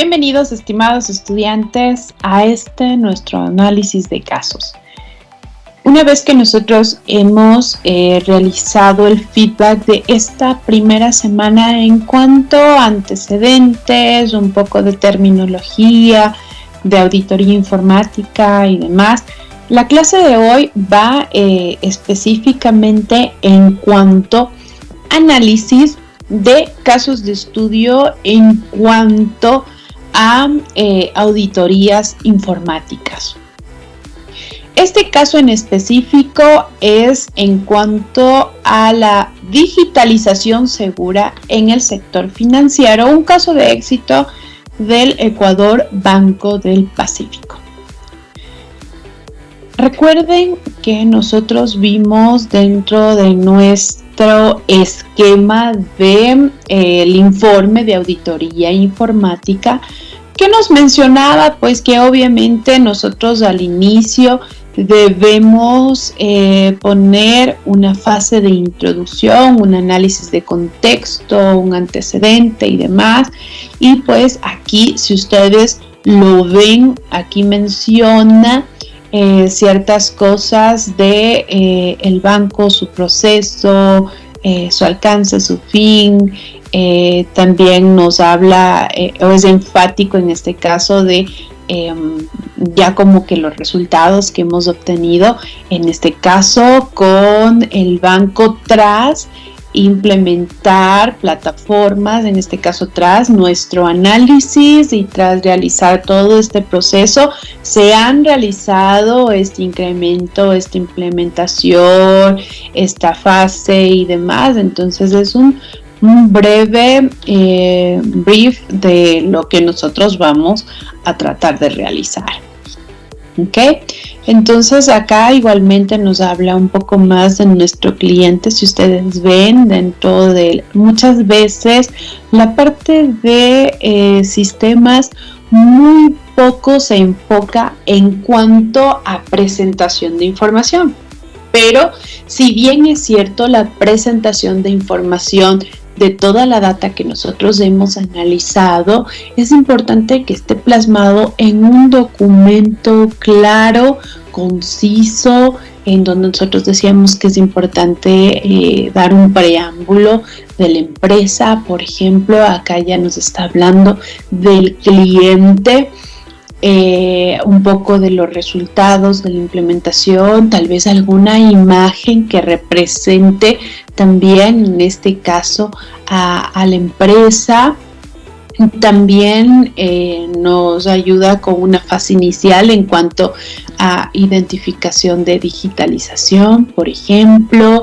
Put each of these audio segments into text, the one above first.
Bienvenidos, estimados estudiantes, a nuestro análisis de casos. Una vez que nosotros hemos realizado el feedback de esta primera semana en cuanto a antecedentes, un poco de terminología, de auditoría informática y demás, la clase de hoy va específicamente en cuanto a análisis de casos de estudio en cuanto a auditorías informáticas. Este caso en específico es en cuanto a la digitalización segura en el sector financiero, un caso de éxito del Ecuador Banco del Pacífico. Recuerden que nosotros vimos dentro de nuestro esquema de el informe de auditoría informática que nos mencionaba pues que obviamente nosotros al inicio debemos poner una fase de introducción, un análisis de contexto, un antecedente y demás. Y pues aquí, si ustedes lo ven, aquí menciona ciertas cosas de el banco, su proceso, su alcance, su fin. También nos habla, o es enfático en este caso de ya como que los resultados que hemos obtenido, en este caso con el banco tras implementar plataformas, en este caso tras nuestro análisis y tras realizar todo este proceso, se han realizado este incremento, esta implementación, esta fase y demás. Entonces es un breve brief de lo que nosotros vamos a tratar de realizar. ¿Ok? Entonces acá igualmente nos habla un poco más de nuestro cliente. Si ustedes ven dentro de muchas veces la parte de sistemas muy poco se enfoca en cuanto a presentación de información. Pero si bien es cierto, la presentación de información de toda la data que nosotros hemos analizado, es importante que esté plasmado en un documento claro, conciso, en donde nosotros decíamos que es importante dar un preámbulo de la empresa. Por ejemplo, acá ya nos está hablando del cliente, un poco de los resultados de la implementación, tal vez alguna imagen que represente también en este caso a la empresa. También nos ayuda con una fase inicial en cuanto a identificación de digitalización, por ejemplo.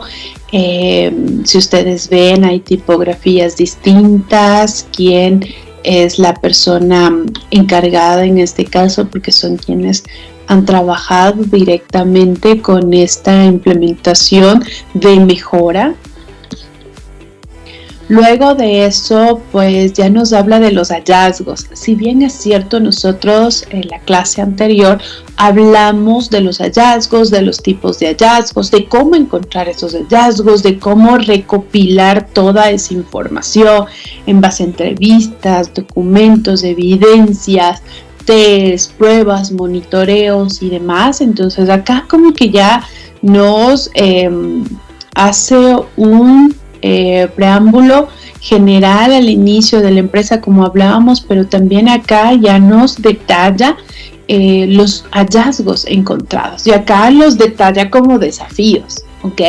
Si ustedes ven, hay tipografías distintas, quién es la persona encargada en este caso, porque son quienes han trabajado directamente con esta implementación de mejora. Luego de eso, pues ya nos habla de los hallazgos. Si bien es cierto, nosotros en la clase anterior hablamos de los hallazgos, de los tipos de hallazgos, de cómo encontrar esos hallazgos, de cómo recopilar toda esa información en base a entrevistas, documentos, evidencias, test, pruebas, monitoreos y demás. Entonces acá como que ya nos hace un preámbulo general al inicio de la empresa, como hablábamos, pero también acá ya nos detalla los hallazgos encontrados y acá los detalla como desafíos, ¿ok?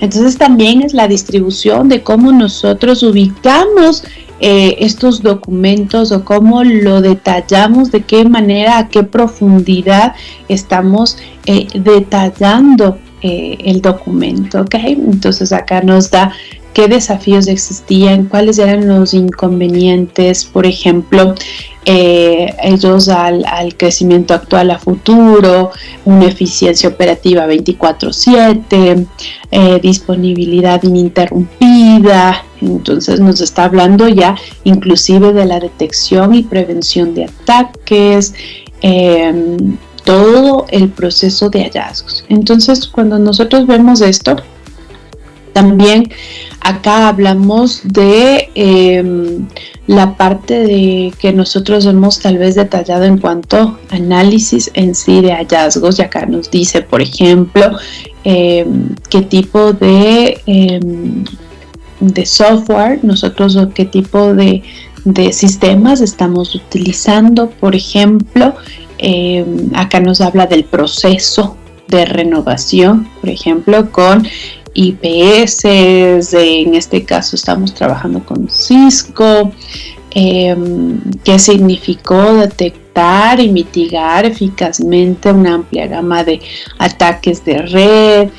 Entonces también es la distribución de cómo nosotros ubicamos estos documentos o cómo lo detallamos, de qué manera, a qué profundidad estamos detallando el documento, ¿ok? Entonces acá nos da qué desafíos existían, cuáles eran los inconvenientes, por ejemplo, ellos al crecimiento actual a futuro, una eficiencia operativa 24/7, disponibilidad ininterrumpida. Entonces nos está hablando ya inclusive de la detección y prevención de ataques, todo el proceso de hallazgos. Entonces cuando nosotros vemos esto, también Acá hablamos de la parte de que nosotros hemos tal vez detallado en cuanto a análisis en sí de hallazgos, y acá nos dice, por ejemplo, qué tipo de software nosotros o qué tipo de sistemas estamos utilizando. Por ejemplo, acá nos habla del proceso de renovación, por ejemplo, con IPS, en este caso estamos trabajando con Cisco, que significó detectar y mitigar eficazmente una amplia gama de ataques de red.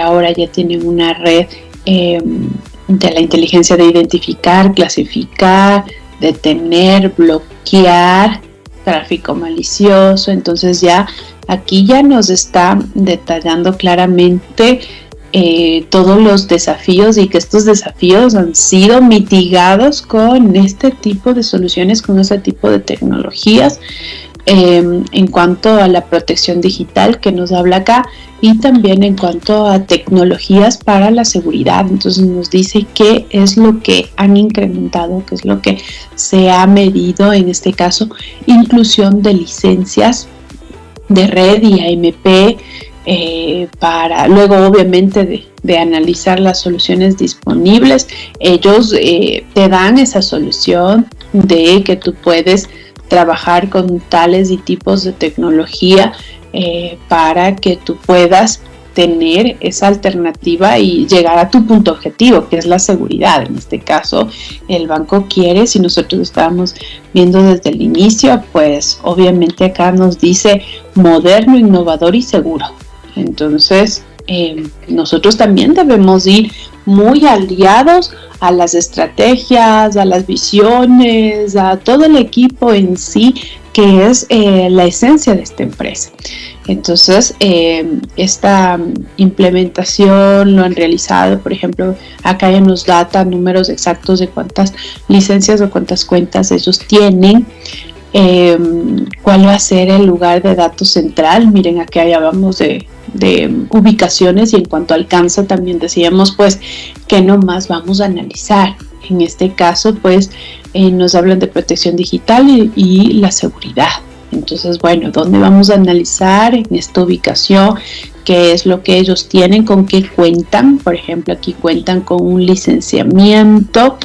Ahora ya tienen una red de la inteligencia de identificar, clasificar, detener, bloquear tráfico malicioso. Entonces ya aquí ya nos está detallando claramente todos los desafíos, y que estos desafíos han sido mitigados con este tipo de soluciones, con este tipo de tecnologías, en cuanto a la protección digital que nos habla acá, y también en cuanto a tecnologías para la seguridad. Entonces nos dice qué es lo que han incrementado, qué es lo que se ha medido, en este caso inclusión de licencias de red y AMP, para luego obviamente de analizar las soluciones disponibles. Ellos te dan esa solución de que tú puedes trabajar con tales y tipos de tecnología para que tú puedas tener esa alternativa y llegar a tu punto objetivo, que es la seguridad. En este caso, el banco quiere, si nosotros estábamos viendo desde el inicio, pues obviamente acá nos dice moderno, innovador y seguro. Entonces, nosotros también debemos ir muy aliados a las estrategias, a las visiones, a todo el equipo en sí, que es la esencia de esta empresa. Entonces, esta implementación lo han realizado, por ejemplo, acá ya nos data números exactos de cuántas licencias o cuántas cuentas ellos tienen, cuál va a ser el lugar de datos central. Miren, acá ya vamos de ubicaciones, y en cuanto a alcance también decíamos pues que no más vamos a analizar. En este caso pues nos hablan de protección digital y la seguridad. Entonces, bueno, ¿dónde vamos a analizar? En esta ubicación, qué es lo que ellos tienen, con qué cuentan. Por ejemplo, aquí cuentan con un licenciamiento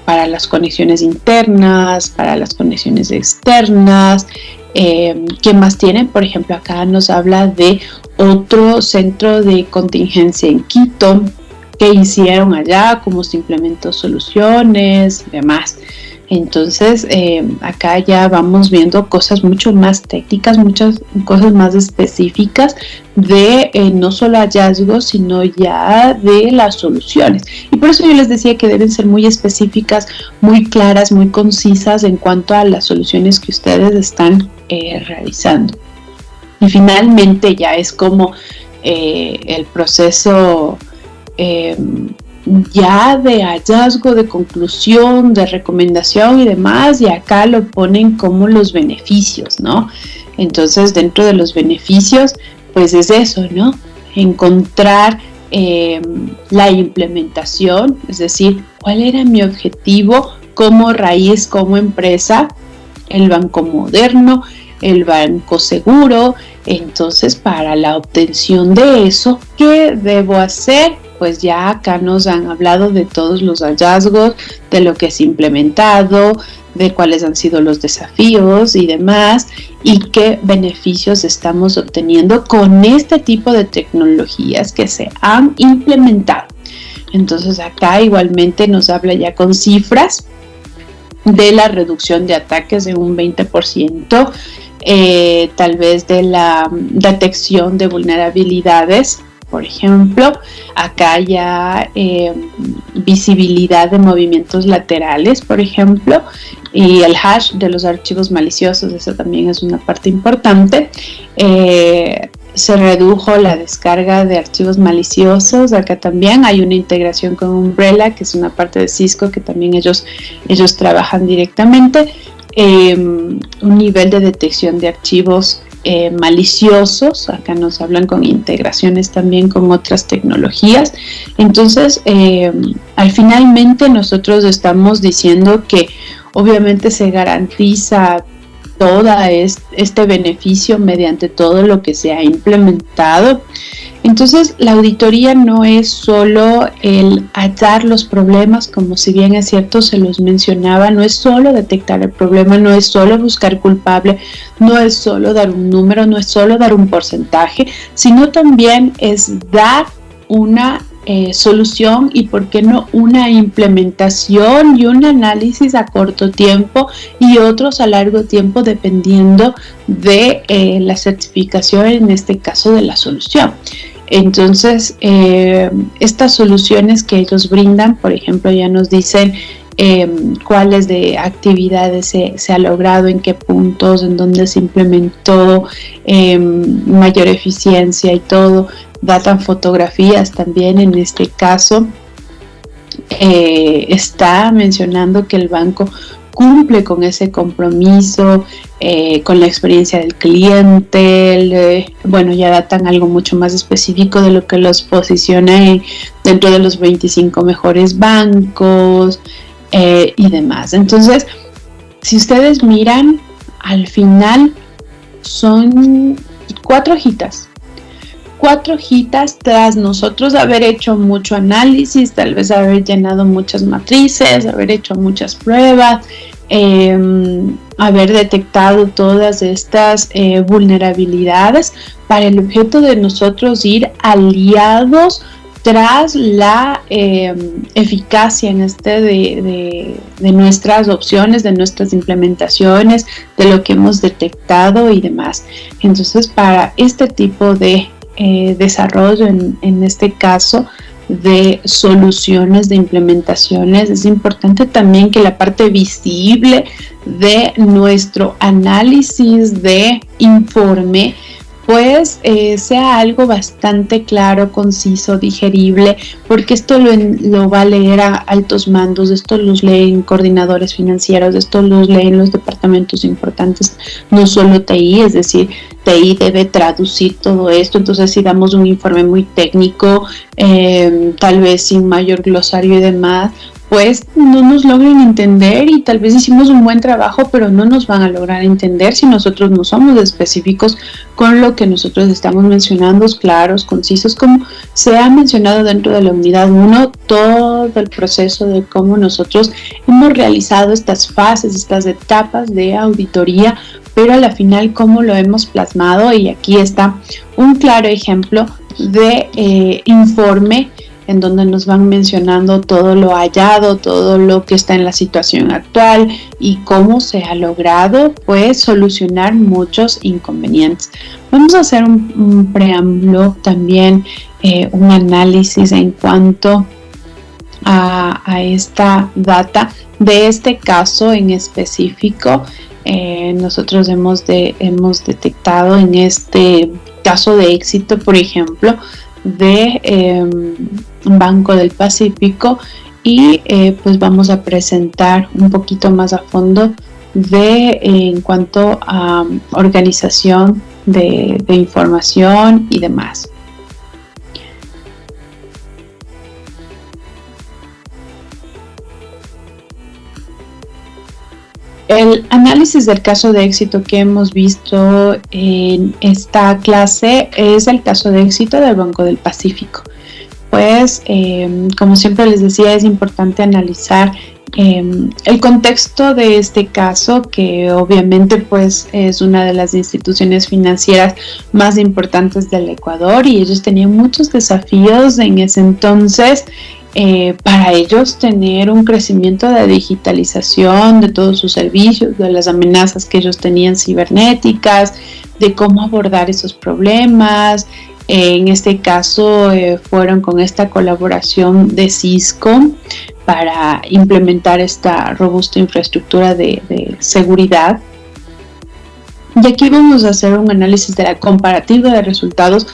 para las conexiones internas, para las conexiones externas. ¿Qué más tienen? Por ejemplo, acá nos habla de otro centro de contingencia en Quito, que hicieron allá, cómo se implementó soluciones y demás. Entonces, acá ya vamos viendo cosas mucho más técnicas, muchas cosas más específicas de no solo hallazgos, sino ya de las soluciones. Y por eso yo les decía que deben ser muy específicas, muy claras, muy concisas en cuanto a las soluciones que ustedes están realizando. Y finalmente ya es como el proceso ya de hallazgo, de conclusión, de recomendación y demás, y acá lo ponen como los beneficios, ¿no? Entonces, dentro de los beneficios, pues es eso, ¿no? Encontrar la implementación, es decir, cuál era mi objetivo como raíz, como empresa, el banco moderno, el banco seguro. Entonces, para la obtención de eso, ¿qué debo hacer? Pues ya acá nos han hablado de todos los hallazgos, de lo que es implementado, de cuáles han sido los desafíos y demás, y qué beneficios estamos obteniendo con este tipo de tecnologías que se han implementado. Entonces acá igualmente nos habla ya con cifras de la reducción de ataques de un 20%, tal vez de la detección de vulnerabilidades. Por ejemplo, acá ya visibilidad de movimientos laterales, por ejemplo, y el hash de los archivos maliciosos, eso también es una parte importante. Se redujo la descarga de archivos maliciosos. Acá también hay una integración con Umbrella, que es una parte de Cisco que también ellos trabajan directamente. Un nivel de detección de archivos maliciosos. Acá nos hablan con integraciones también con otras tecnologías. Entonces, al finalmente nosotros estamos diciendo que obviamente se garantiza todo este beneficio mediante todo lo que se ha implementado. Entonces, la auditoría no es solo el hallar los problemas, como si bien es cierto se los mencionaba, no es solo detectar el problema, no es solo buscar culpable, no es solo dar un número, no es solo dar un porcentaje, sino también es dar una solución y, por qué no, una implementación y un análisis a corto tiempo y otros a largo tiempo, dependiendo de la certificación, en este caso de la solución. Entonces, estas soluciones que ellos brindan, por ejemplo, ya nos dicen cuáles de actividades se ha logrado, en qué puntos, en dónde se implementó mayor eficiencia y todo. Datan fotografías también. En este caso está mencionando que el banco cumple con ese compromiso, con la experiencia del cliente. Bueno, ya datan algo mucho más específico de lo que los posiciona dentro de los 25 mejores bancos y demás. Entonces, si ustedes miran, al final son 4 hojitas tras nosotros haber hecho mucho análisis, tal vez haber llenado muchas matrices, haber hecho muchas pruebas, haber detectado todas estas vulnerabilidades, para el objeto de nosotros ir aliados tras la eficacia en de nuestras opciones, de nuestras implementaciones, de lo que hemos detectado y demás. Entonces, para este tipo de desarrollo, en este caso de soluciones, de implementaciones, es importante también que la parte visible de nuestro análisis de informe pues sea algo bastante claro, conciso, digerible, porque esto lo va a leer a altos mandos, esto los leen coordinadores financieros, esto los leen los departamentos importantes, no solo TI, es decir, TI debe traducir todo esto. Entonces, si damos un informe muy técnico, tal vez sin mayor glosario y demás, pues no nos logran entender, y tal vez hicimos un buen trabajo, pero no nos van a lograr entender si nosotros no somos específicos con lo que nosotros estamos mencionando, claros, concisos, como se ha mencionado dentro de la unidad 1, todo el proceso de cómo nosotros hemos realizado estas fases, estas etapas de auditoría, pero a la final cómo lo hemos plasmado. Y aquí está un claro ejemplo de informe en donde nos van mencionando todo lo hallado, todo lo que está en la situación actual y cómo se ha logrado pues solucionar muchos inconvenientes. Vamos a hacer un preámbulo también, un análisis en cuanto a esta data de este caso en específico. Nosotros hemos detectado en este caso de éxito, por ejemplo, de Banco del Pacífico, y pues vamos a presentar un poquito más a fondo en cuanto a organización de información y demás. El análisis del caso de éxito que hemos visto en esta clase es el caso de éxito del Banco del Pacífico. Pues, como siempre les decía, es importante analizar el contexto de este caso, que obviamente pues es una de las instituciones financieras más importantes del Ecuador, y ellos tenían muchos desafíos en ese entonces. Para ellos tener un crecimiento de digitalización de todos sus servicios, de las amenazas que ellos tenían cibernéticas, de cómo abordar esos problemas. En este caso fueron con esta colaboración de Cisco para implementar esta robusta infraestructura de seguridad. Y aquí vamos a hacer un análisis de la comparativa de resultados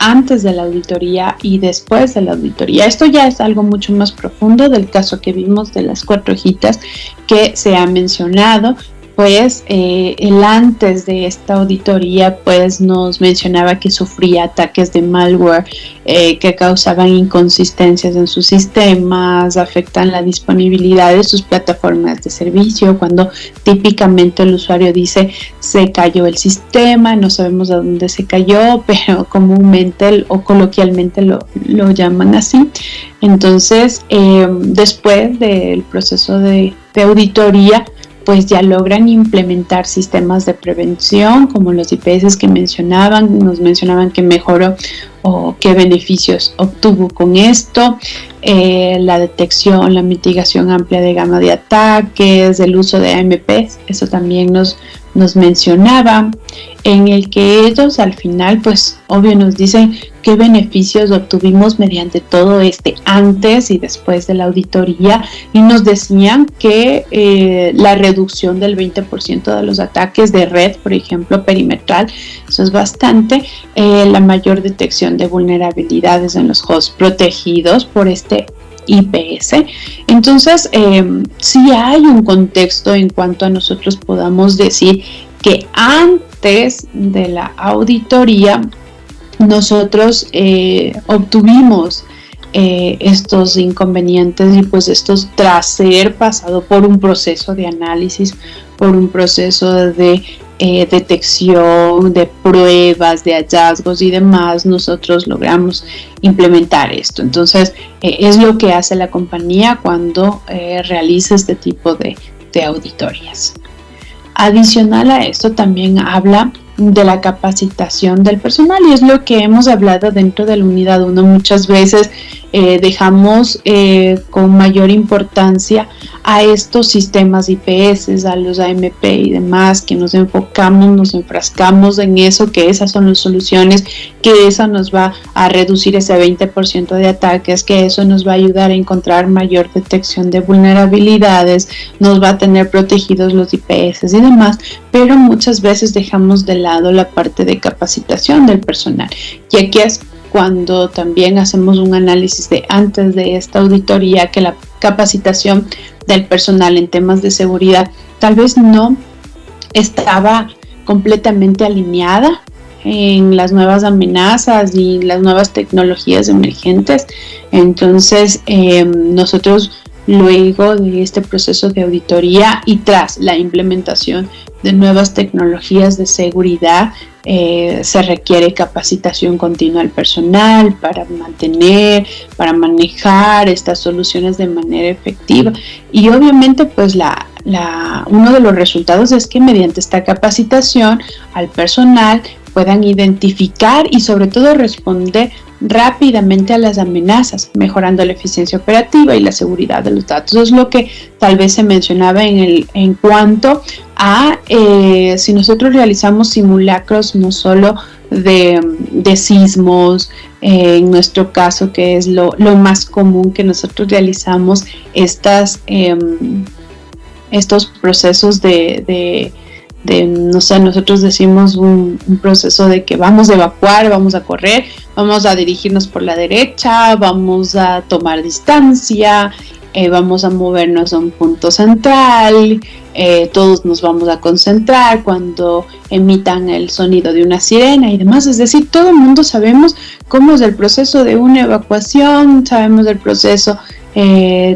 antes de la auditoría y después de la auditoría. Esto ya es algo mucho más profundo del caso que vimos de las 4 hojitas que se ha mencionado, después, el antes de esta auditoría, pues nos mencionaba que sufría ataques de malware que causaban inconsistencias en sus sistemas, afectan la disponibilidad de sus plataformas de servicio, cuando típicamente el usuario dice se cayó el sistema, no sabemos a dónde se cayó, pero comúnmente o coloquialmente lo llaman así. Entonces, después del proceso de auditoría, pues ya logran implementar sistemas de prevención como los IPS que nos mencionaban que mejoró o qué beneficios obtuvo con esto, la detección, la mitigación amplia de gama de ataques, el uso de AMPs, eso también nos mencionaba, en el que ellos al final pues obvio nos dicen qué beneficios obtuvimos mediante todo antes y después de la auditoría, y nos decían que la reducción del 20% de los ataques de red, por ejemplo perimetral, eso es bastante, la mayor detección de vulnerabilidades en los hosts protegidos por IPS. Entonces, sí hay un contexto en cuanto a nosotros podamos decir que antes de la auditoría nosotros obtuvimos estos inconvenientes y pues estos tras ser pasado por un proceso de análisis, por un proceso de detección, de pruebas, de hallazgos y demás, nosotros logramos implementar esto. Entonces, es lo que hace la compañía cuando realiza este tipo de auditorías. Adicional a esto, también habla de la capacitación del personal, y es lo que hemos hablado dentro de la unidad 1. Muchas veces dejamos con mayor importancia a estos sistemas IPS, a los AMP y demás, que nos enfrascamos en eso, que esas son las soluciones, que eso nos va a reducir ese 20% de ataques, que eso nos va a ayudar a encontrar mayor detección de vulnerabilidades, nos va a tener protegidos los IPS y demás, pero muchas veces dejamos de lado la parte de capacitación del personal, y aquí es cuando también hacemos un análisis de antes de esta auditoría, que la capacitación del personal en temas de seguridad tal vez no estaba completamente alineada en las nuevas amenazas y las nuevas tecnologías emergentes. Entonces, nosotros luego de este proceso de auditoría y tras la implementación de nuevas tecnologías de seguridad, se requiere capacitación continua al personal para manejar estas soluciones de manera efectiva. Y obviamente pues uno de los resultados es que mediante esta capacitación al personal puedan identificar y sobre todo responder rápidamente a las amenazas, mejorando la eficiencia operativa y la seguridad de los datos. Eso es lo que tal vez se mencionaba en cuanto a si nosotros realizamos simulacros no solo de sismos, en nuestro caso, que es lo más común que nosotros realizamos estos procesos de no sé, nosotros decimos un proceso de que vamos a evacuar, vamos a correr, vamos a dirigirnos por la derecha, vamos a tomar distancia, vamos a movernos a un punto central, todos nos vamos a concentrar cuando emitan el sonido de una sirena y demás. Es decir, todo el mundo sabemos cómo es el proceso de una evacuación, sabemos el proceso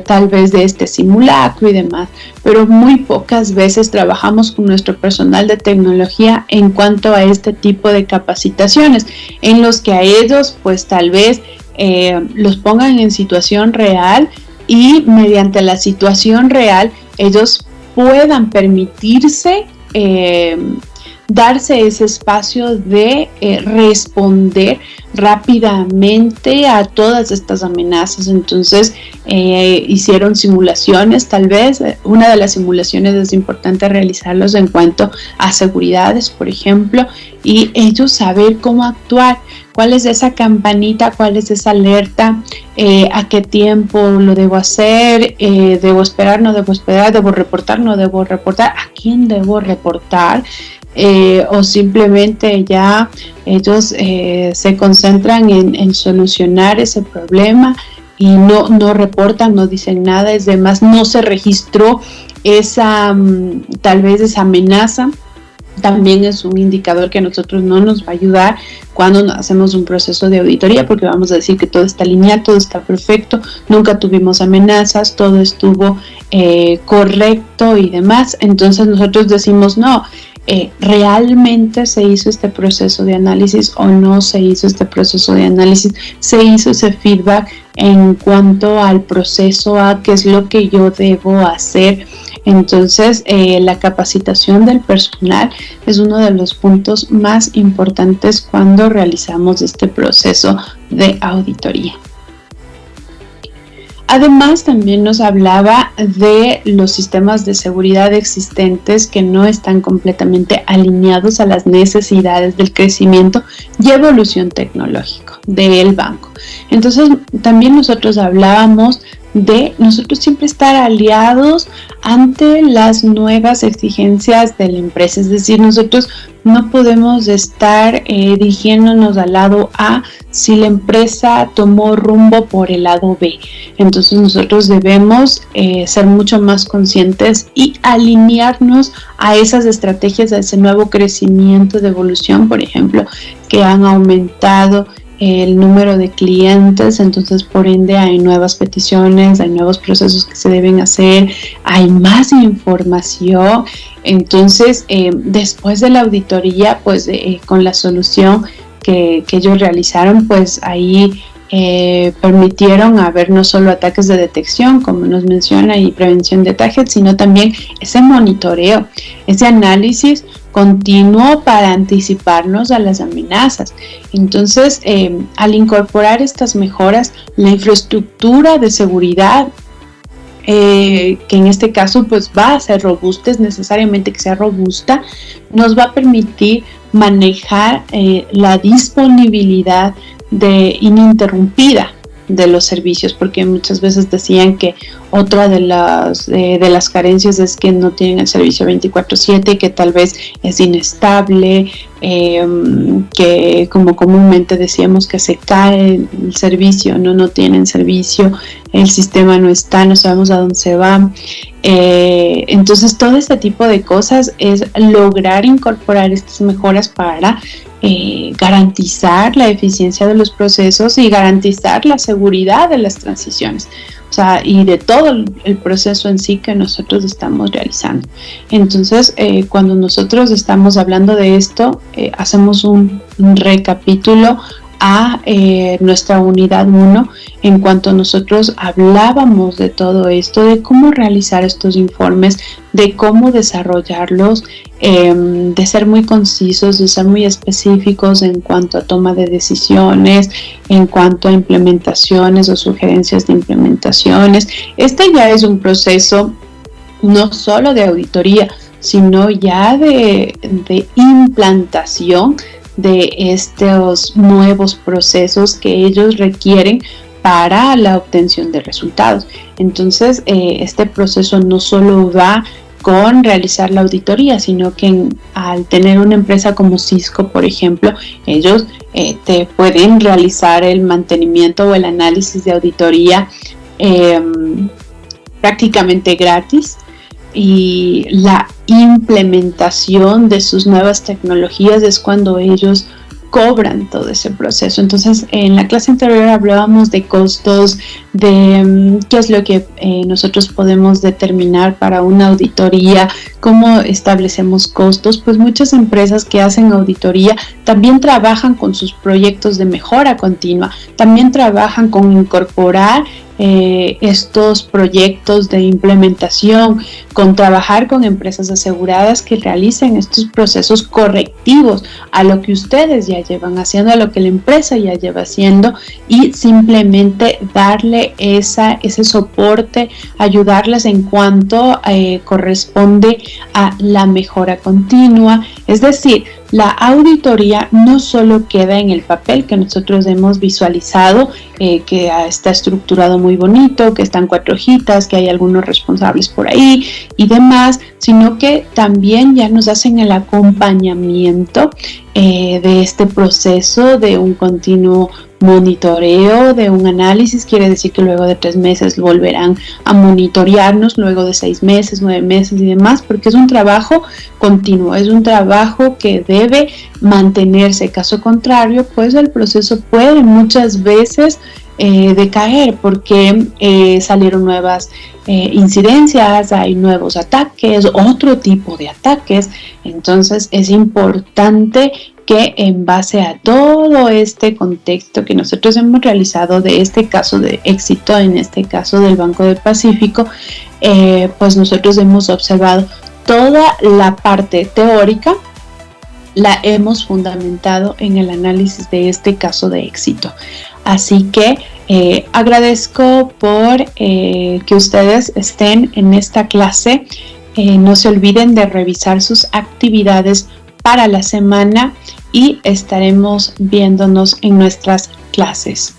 tal vez de este simulacro y demás, pero muy pocas veces trabajamos con nuestro personal de tecnología en cuanto a este tipo de capacitaciones, en los que a ellos pues tal vez los pongan en situación real, y mediante la situación real ellos puedan permitirse darse ese espacio de responder rápidamente a todas estas amenazas. Entonces hicieron simulaciones, tal vez una de las simulaciones es importante realizarlos en cuanto a seguridades, por ejemplo, y ellos saber cómo actuar, cuál es esa campanita, cuál es esa alerta, a qué tiempo lo debo hacer, debo esperar, no debo esperar, debo reportar, no debo reportar, a quién debo reportar. O simplemente ya ellos se concentran en solucionar ese problema y no reportan, no dicen nada. Es demás, no se registró tal vez esa amenaza también es un indicador que a nosotros no nos va a ayudar cuando hacemos un proceso de auditoría, porque vamos a decir que todo está lineal, todo está perfecto, nunca tuvimos amenazas, todo estuvo correcto y demás. Entonces nosotros decimos no, ¿realmente se hizo este proceso de análisis o no se hizo este proceso de análisis? ¿Se hizo ese feedback en cuanto al proceso, a qué es lo que yo debo hacer? Entonces, la capacitación del personal es uno de los puntos más importantes cuando realizamos este proceso de auditoría. Además, también nos hablaba de los sistemas de seguridad existentes que no están completamente alineados a las necesidades del crecimiento y evolución tecnológico del banco. Entonces, también nosotros hablábamos de nosotros siempre estar aliados ante las nuevas exigencias de la empresa. Es decir, nosotros no podemos estar dirigiéndonos al lado A si la empresa tomó rumbo por el lado B. Entonces nosotros debemos ser mucho más conscientes y alinearnos a esas estrategias, a ese nuevo crecimiento de evolución, por ejemplo, que han aumentado el número de clientes. Entonces por ende hay nuevas peticiones, hay nuevos procesos que se deben hacer, hay más información. Entonces después de la auditoría, pues con la solución que ellos realizaron, pues ahí permitieron haber no solo ataques de detección, como nos menciona, y prevención de ataques, sino también ese monitoreo, ese análisis continuo para anticiparnos a las amenazas. Entonces, al incorporar estas mejoras, la infraestructura de seguridad, que en este caso pues va a ser robusta, es necesariamente que sea robusta, nos va a permitir manejar la disponibilidad ininterrumpida de los servicios, porque muchas veces decían que otra de las carencias es que no tienen el servicio 24/7, que tal vez es inestable, que como comúnmente decíamos que se cae el servicio, no tienen servicio, el sistema no está, no sabemos a dónde se va. Entonces todo este tipo de cosas es lograr incorporar estas mejoras para garantizar la eficiencia de los procesos y garantizar la seguridad de las transiciones, o sea, y de todo el proceso en sí que nosotros estamos realizando. Entonces, cuando nosotros estamos hablando de esto, hacemos un recapítulo a nuestra unidad 1 en cuanto nosotros hablábamos de todo esto, de cómo realizar estos informes, de cómo desarrollarlos, de ser muy concisos, de ser muy específicos en cuanto a toma de decisiones, en cuanto a implementaciones o sugerencias de implementaciones. Este ya es un proceso no solo de auditoría, sino ya de implantación de estos nuevos procesos que ellos requieren para la obtención de resultados. Entonces, este proceso no solo va con realizar la auditoría, sino que al tener una empresa como Cisco, por ejemplo, ellos te pueden realizar el mantenimiento o el análisis de auditoría prácticamente gratis, y la implementación de sus nuevas tecnologías es cuando ellos cobran todo ese proceso. Entonces, en la clase anterior hablábamos de costos, de qué es lo que nosotros podemos determinar para una auditoría, cómo establecemos costos. Pues muchas empresas que hacen auditoría también trabajan con sus proyectos de mejora continua, también trabajan con incorporar estos proyectos de implementación, con trabajar con empresas aseguradas que realicen estos procesos correctivos a lo que ustedes ya llevan haciendo, a lo que la empresa ya lleva haciendo, y simplemente darle ese soporte, ayudarles en cuanto corresponde a la mejora continua. Es decir, la auditoría no solo queda en el papel que nosotros hemos visualizado, que está estructurado muy bonito, que están 4 hojitas, que hay algunos responsables por ahí y demás, sino que también ya nos hacen el acompañamiento de este proceso, de un continuo monitoreo, de un análisis. Quiere decir que luego de 3 meses volverán a monitorearnos, luego de 6 meses, 9 meses y demás, porque es un trabajo continuo, es un trabajo que debe mantenerse. Caso contrario, pues el proceso puede muchas veces decaer porque salieron nuevas incidencias, hay nuevos ataques, otro tipo de ataques. Entonces es importante que en base a todo este contexto que nosotros hemos realizado de este caso de éxito, en este caso del Banco del Pacífico, pues nosotros hemos observado toda la parte teórica, la hemos fundamentado en el análisis de este caso de éxito. Así que agradezco por que ustedes estén en esta clase. No se olviden de revisar sus actividades para la semana y estaremos viéndonos en nuestras clases.